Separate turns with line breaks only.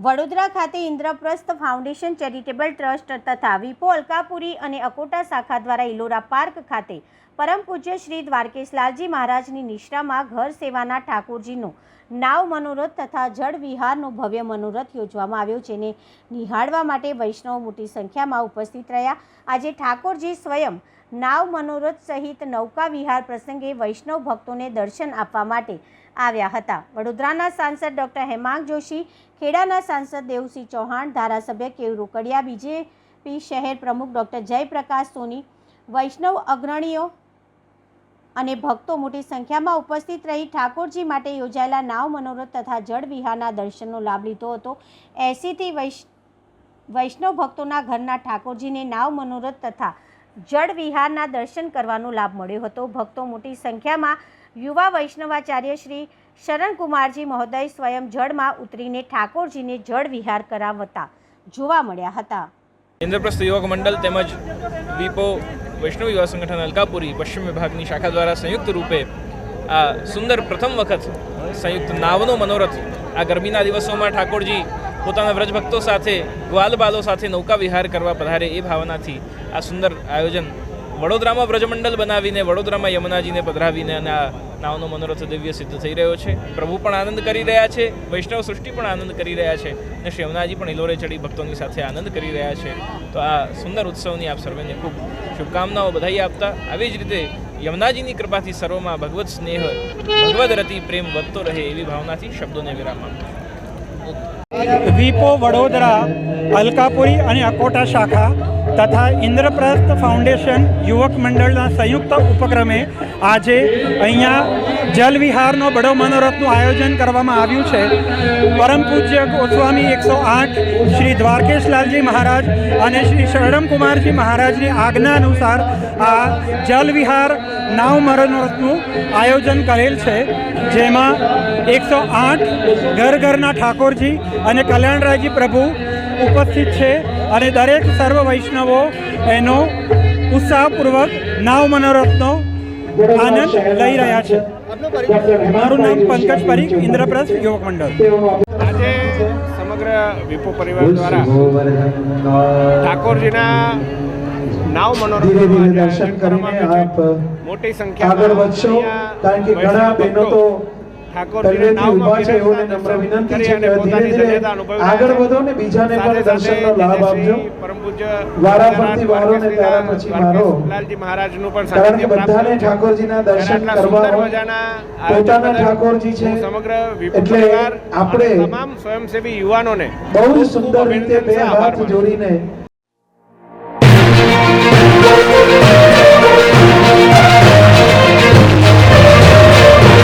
વડોદરા ખાતે Indraprastha foundation charitable trust તથા વિપો અલકાપુરી અને અકોટા શાખા દ્વારા ઇલોરા પાર્ક ખાતે પરમ પૂજ્ય શ્રી દ્વારકેશ લાલજી મહારાજની નિશ્રામાં ઘર સેવાના ઠાકોરજીનો નાવ મનોરથ તથા જળ વિહારનો ભવ્ય મનોરથ યોજવામાં આવ્યો, જેને નિહાળવા માટે વૈષ્ણવ મોટી સંખ્યામાં ઉપસ્થિત રહ્યા। આજે ઠાકોરજી સ્વયં નાવ મનોરથ સહિત નૌકા વિહાર પ્રસંગે વૈષ્ણવ ભક્તોને દર્શન આપવા માટે આવ્યા હતા। વડોદરાના સાંસદ ડોક્ટર હેમાંગ જોશી, ખેડાના સાંસદ દેવસિંહ ચૌહાણ, ધારાસભ્ય કેયુર રોકડિયા, બીજેપી શહેર પ્રમુખ ડોક્ટર જયપ્રકાશ સોની, વૈષ્ણવ અગ્રણીઓ અને ભક્તો મોટી સંખ્યામાં ઉપસ્થિત રહી ઠાકોરજી માટે યોજાયેલા નાવ મનોરથ તથા જળ વિહારના દર્શનનો લાભ લીધો હતો। 80થી વૈષ્ણવ ભક્તોના ઘરના ઠાકોરજીને નાવ મનોરથ તથા જળ વિહારના દર્શન કરવાનો લાભ મળ્યો હતો। ભક્તો મોટી સંખ્યામાં યુવા વૈષ્ણવાચાર્ય શ્રી શરણકુમારજી મહોદય સ્વયં જળમાં ઉતરીને ઠાકોરજીને જળ વિહાર કરાવતા જોવા મળ્યા હતા।
ઇન્દ્રપ્રસ્થ યુવક મંડળ તેમજ વિપો વૈષ્ણવ યુવા સંગઠન અલકાપુરી પશ્ચિમ વિભાગની શાખા દ્વારા સંયુક્ત રૂપે આ સુંદર પ્રથમ વખત સંયુક્ત નાવનો મનોરથ આ ગરમીના દિવસોમાં ઠાકોરજી પોતાના વ્રજભક્તો સાથે ગ્વાલબાલો સાથે નૌકા વિહાર કરવા પધારે એ ભાવનાથી આ સુંદર આયોજન વડોદરામાં વ્રજમંડળ બનાવીને વડોદરામાં યમુનાજીને પધરાવીને અને આ નાવનો મનોરથ દિવ્ય સિદ્ધ થઈ રહ્યો છે। પ્રભુ પણ આનંદ કરી રહ્યા છે, વૈષ્ણવ સૃષ્ટિ પણ આનંદ કરી રહ્યા છે અને શ્રી યમુનાજી પણ ઇલોરે ચડી ભક્તોની સાથે આનંદ કરી રહ્યા છે। તો આ સુંદર ઉત્સવની આપ સર્વેને ખૂબ શુભકામનાઓ બધાઈ આપતા આવી જ રીતે યમુનાજીની કૃપાથી સર્વમાં ભગવત સ્નેહ ભગવદ રતિ પ્રેમ વધતો રહે એવી ભાવનાથી શબ્દોને વિરામ આપું।
વિપો વડોદરા અલકાપુરી અને અકોટા શાખા તથા ઇન્દ્રપ્રસ્થ ફાઉન્ડેશન યુવક મંડળના સંયુક્ત ઉપક્રમે આજે અહીંયા જલવિહારનો બડો મનોરથનું આયોજન કરવામાં આવ્યું છે। પરમ પૂજ્ય ગોસ્વામી 108 શ્રી દ્વારકેશ લાલજી મહારાજ અને શ્રી શરણકુમારજી મહારાજની આજ્ઞા અનુસાર આ જલવિહાર નાવ મનોરથનું આયોજન કરેલ છે, જેમાં 108 ઘરના ઠાકોરજી અને કલ્યાણરાયજી પ્રભુ ઉપસ્થિત છે અને દરેક સર્વ વૈષ્ણવો એનો ઉત્સાહપૂર્વક નાવ મનોરથનો આનંદ લઈ રહ્યા છે। મારું નામ પંકજ પરીખ, ઇન્દ્રપ્રસ્થ યુવક મંડળ।
આજે સમગ્ર વિપો પરિવાર દ્વારા ઠાકોરજીના નાવ મનોરથનું દર્શન કરવામાં આવ્યું છે। મોટી સંખ્યામાં ઠાકોરજીને નાવમાં વિનંતી છે કે પોતાની ધન્યતા આગળ વધો ને બીજાને પણ દર્શનનો લાભ આપજો। પરમ પૂજ્ય વારાફરતી વારો ને ત્યાર પછી મારો લાલજી મહારાજનું પણ કારણ કે બધાને ઠાકોરજીના દર્શન કરવા પોતાના ઠાકોરજી છે સમગ્ર વિપો પરિવાર આપણે તમામ સ્વયંસેવી યુવાનોને બહુ સુંદર રીતે બે હાથ જોડીને